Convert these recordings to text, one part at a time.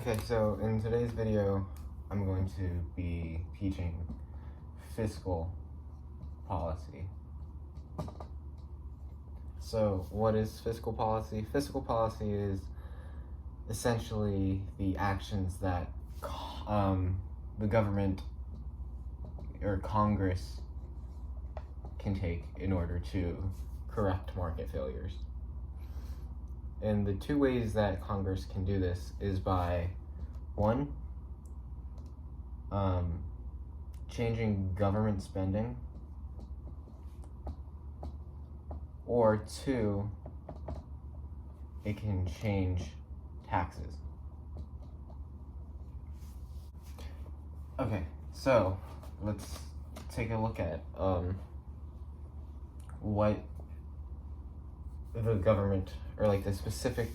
Okay, so in today's video, I'm going to be teaching fiscal policy. So what is fiscal policy? Fiscal policy is essentially the actions that the government or Congress can take in order to correct market failures. And the two ways that Congress can do this is by, one, changing government spending, or two, it can change taxes. Okay, so let's take a look at what the government, or like the specific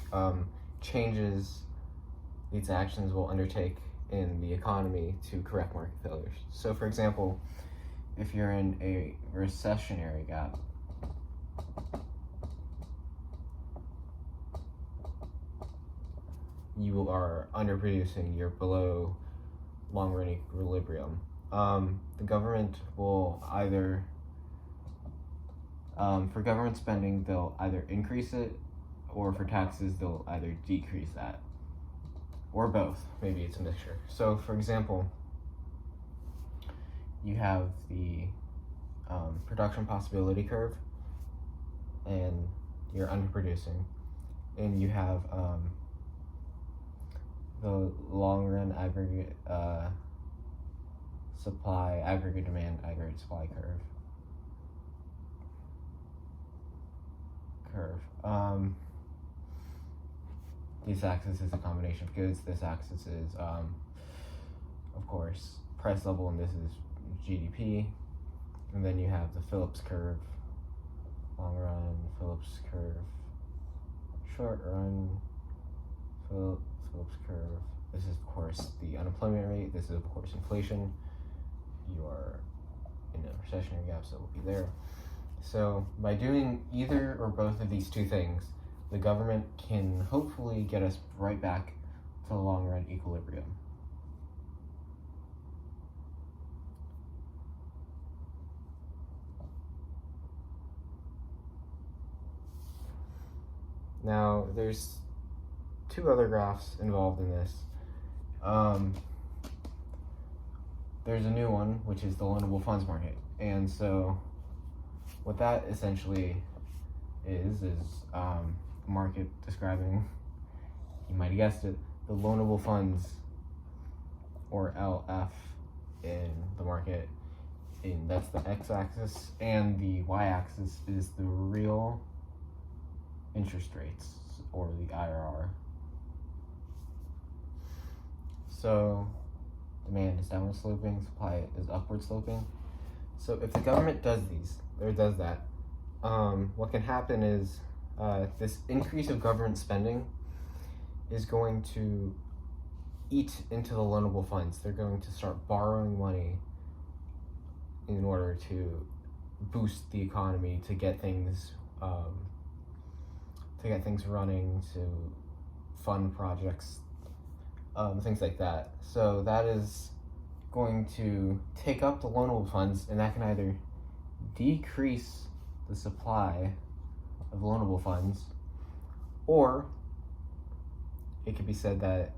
changes these actions will undertake in the economy to correct market failures. So for example, if you're in a recessionary gap, you are underproducing, you're below long-run equilibrium. The government will either, for government spending, they'll either increase it, or for taxes, they'll either decrease that, or both. Maybe it's a mixture. So for example, you have the production possibility curve, and you're underproducing, and you have the long-run aggregate supply, aggregate demand, aggregate supply curve. This axis is a combination of goods. This axis is, of course, price level, and this is GDP. And then you have the Phillips curve, long run, Phillips curve, short run, Phillips curve. This is, of course, the unemployment rate. This is, of course, inflation. You are in a recessionary gap, so it will be there. So by doing either or both of these two things, the government can hopefully get us right back to the long-run equilibrium. Now, there's two other graphs involved in this. There's a new one, which is the loanable funds market. And so what that essentially is a market describing, you might have guessed it, the loanable funds, or LF, in the market. And that's the x-axis, and the y-axis is the real interest rates, or the IRR. So demand is downward sloping, supply is upward sloping. So if the government does that, what can happen is this increase of government spending is going to eat into the loanable funds. They're going to start borrowing money in order to boost the economy, to get things running, to fund projects, things like that. So that is going to take up the loanable funds, and that can either decrease the supply of loanable funds, or it could be said that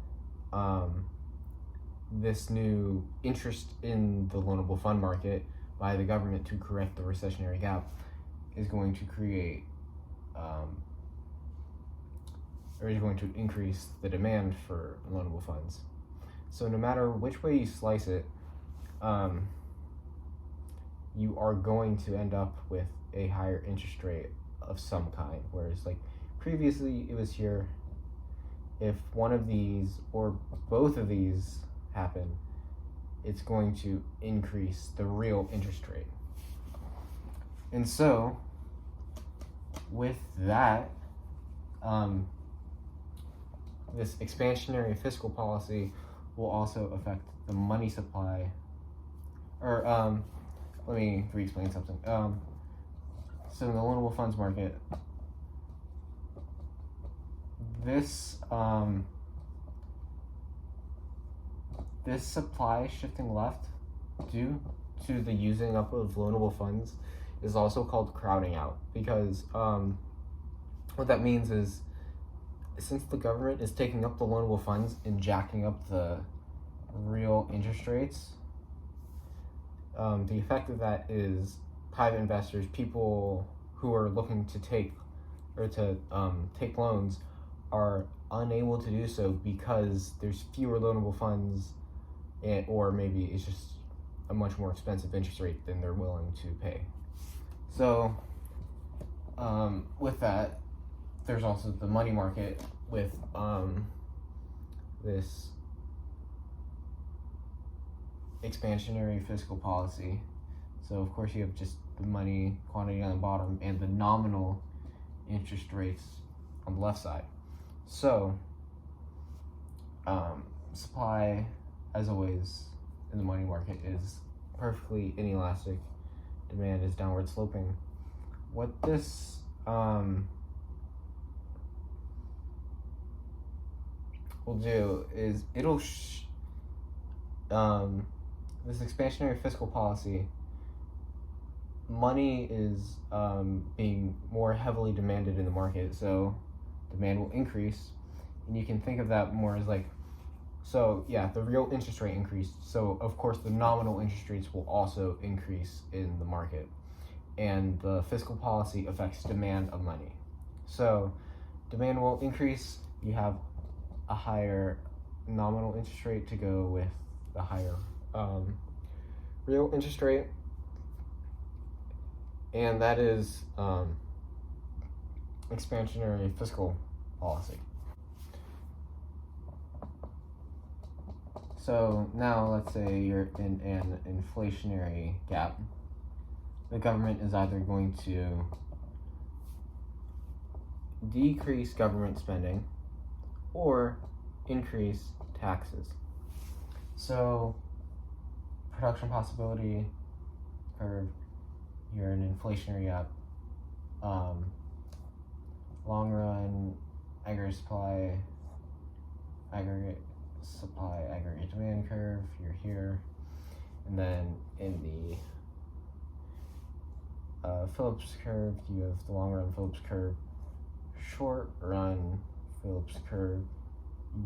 this new interest in the loanable fund market by the government to correct the recessionary gap is going to create or is going to increase the demand for loanable funds. So no matter which way you slice it, you are going to end up with a higher interest rate of some kind, whereas like previously it was here. If one of these or both of these happen, it's going to increase the real interest rate. And so with that, this expansionary fiscal policy will also affect the money supply. Or let me re-explain something. So in the loanable funds market, this this supply shifting left due to the using up of loanable funds is also called crowding out, because what that means is, since the government is taking up the loanable funds and jacking up the real interest rates, the effect of that is private investors, people who are looking to take loans, are unable to do so because there's fewer loanable funds, or maybe it's just a much more expensive interest rate than they're willing to pay. So with that, there's also the money market with this expansionary fiscal policy. So of course you have just the money quantity on the bottom and the nominal interest rates on the left side. So supply, as always in the money market, is perfectly inelastic. Demand is downward sloping. What this will do is this expansionary fiscal policy, money is being more heavily demanded in the market, so demand will increase, and you can think of that more as like, so yeah, the real interest rate increased, so of course the nominal interest rates will also increase in the market, and the fiscal policy affects demand of money. So demand will increase, you have a higher nominal interest rate to go with the higher real interest rate, and that is expansionary fiscal policy. So now let's say you're in an inflationary gap. The government is either going to decrease government spending or increase taxes. So production possibility curve, you're in an inflationary gap. Long run aggregate supply, aggregate demand curve, you're here. And then in the Phillips curve, you have the long run Phillips curve. Short run Phillips curve,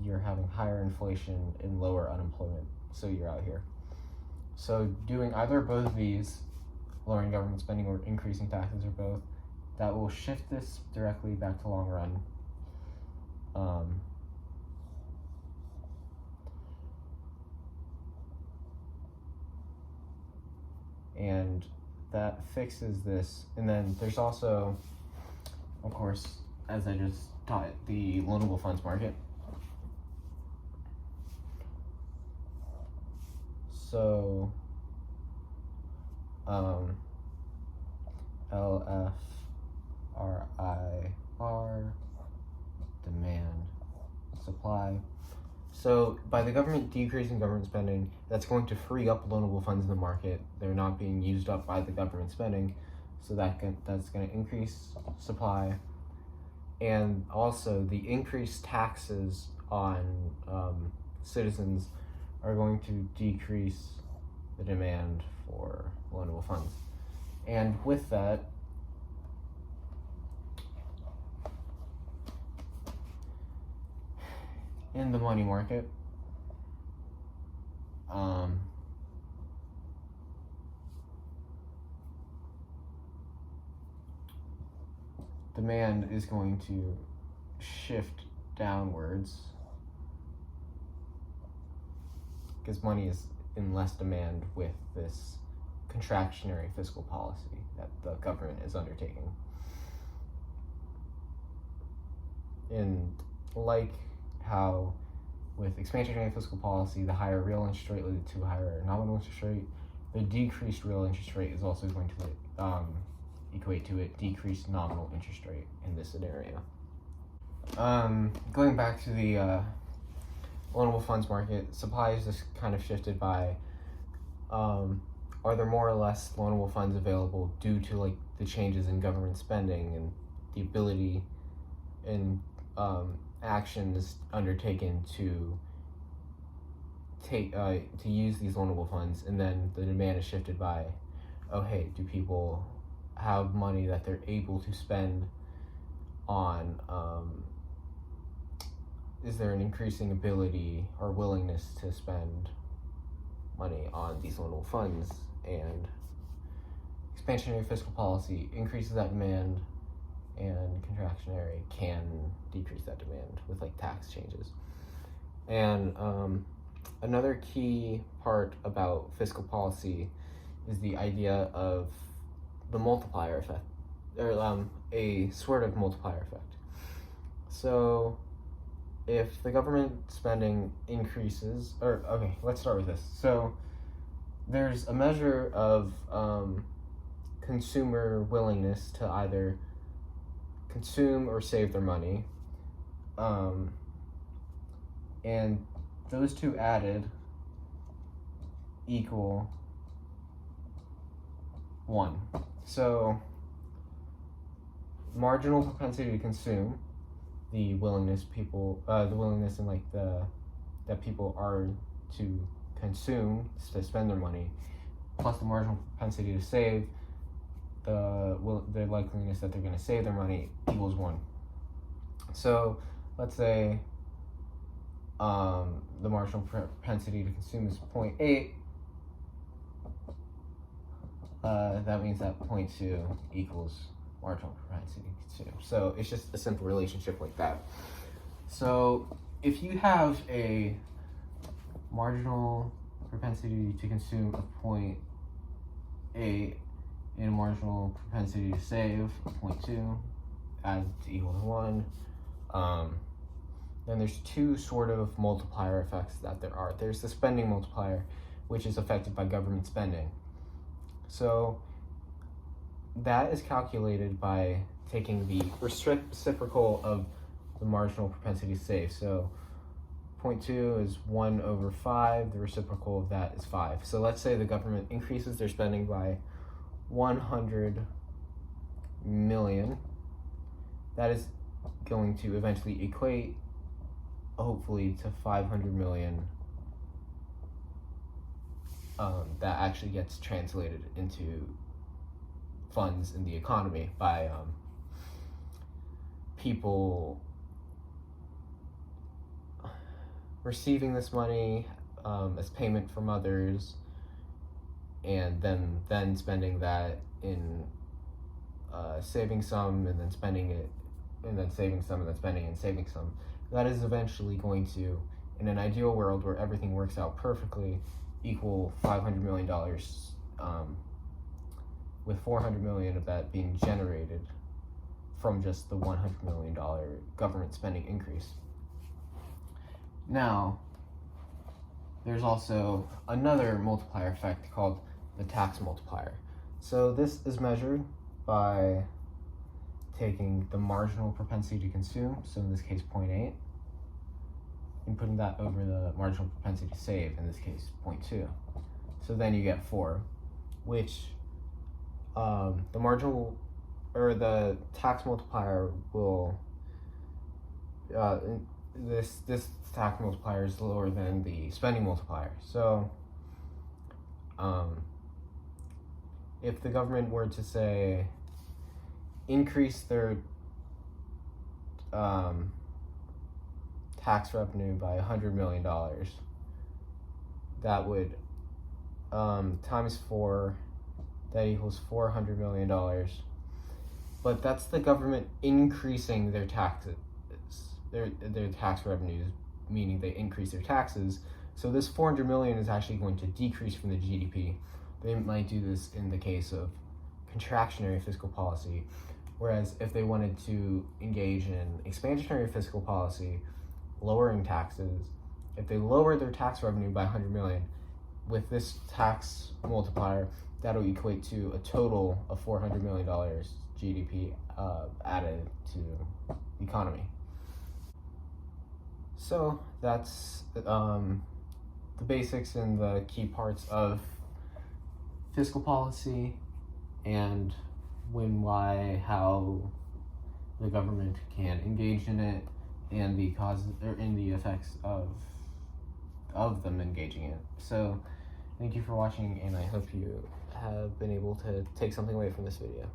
you're having higher inflation and lower unemployment, so you're out here. So doing either or both of these, lowering government spending or increasing taxes or both, that will shift this directly back to long run. And that fixes this. And then there's also, of course, as I just taught, the loanable funds market. So LFRIR, demand, supply. So by the government decreasing government spending, that's going to free up loanable funds in the market. They're not being used up by the government spending, so that's going to increase supply. And also the increased taxes on citizens are going to decrease the demand for loanable funds. And with that, in the money market, demand is going to shift downwards because money is in less demand with this contractionary fiscal policy that the government is undertaking. And like how with expansionary fiscal policy, the higher real interest rate led to a higher nominal interest rate, the decreased real interest rate is also going to equate to a decreased nominal interest rate in this scenario. Going back to the loanable funds market, supply is just kind of shifted by are there more or less loanable funds available due to like the changes in government spending and the ability and actions undertaken to to use these loanable funds, and then the demand is shifted by, oh hey, do people have money that they're able to spend on, is there an increasing ability or willingness to spend money on these loanable funds? And expansionary fiscal policy increases that demand, and contractionary can decrease that demand with like tax changes. And another key part about fiscal policy is the idea of the multiplier effect, or a sort of multiplier effect. So if the government spending increases, or okay, let's start with this. So there's a measure of consumer willingness to either consume or save their money, and those two added equal 1. So marginal propensity to consume, the willingness and like that people are to consume, to spend their money, plus the marginal propensity to save, the likeliness that they're going to save their money, equals 1. So let's say the marginal propensity to consume is 0.8. That means that 0.2 equals marginal propensity to consume. So it's just a simple relationship like that. So if you have a marginal propensity to consume of 0.8 and a marginal propensity to save of 0.2, add to equal to 1, then there's two sort of multiplier effects that there are. There's the spending multiplier, which is affected by government spending. So that is calculated by taking the reciprocal of the marginal propensity to save. So 0.2 is 1 over 5, the reciprocal of that is 5. So let's say the government increases their spending by 100 million. That is going to eventually equate, hopefully, to 500 million that actually gets translated into funds in the economy by people receiving this money as payment from others, and then spending that in saving some, and then spending it, and then saving some, and then spending and saving some. That is eventually going to, in an ideal world where everything works out perfectly, equal $500 million, with 400 million of that being generated from just the $100 million government spending increase. Now, there's also another multiplier effect called the tax multiplier. So this is measured by taking the marginal propensity to consume, so in this case 0.8, and putting that over the marginal propensity to save, in this case 0.2. So then you get 4, which the marginal, or the tax multiplier will, this tax multiplier is lower than the spending multiplier. So if the government were to say increase their tax revenue by $100 million, that would times 4, that equals $400 million. But that's the government increasing their taxes, their tax revenues, meaning they increase their taxes. So this 400 million is actually going to decrease from the GDP. They might do this in the case of contractionary fiscal policy, whereas if they wanted to engage in expansionary fiscal policy, lowering taxes, if they lower their tax revenue by 100 million, with this tax multiplier, that'll equate to a total of $400 million GDP added to the economy. So that's the basics and the key parts of fiscal policy, and when, why, how the government can engage in it, and the causes or in the effects of of them engaging it. So thank you for watching, and I hope you have been able to take something away from this video.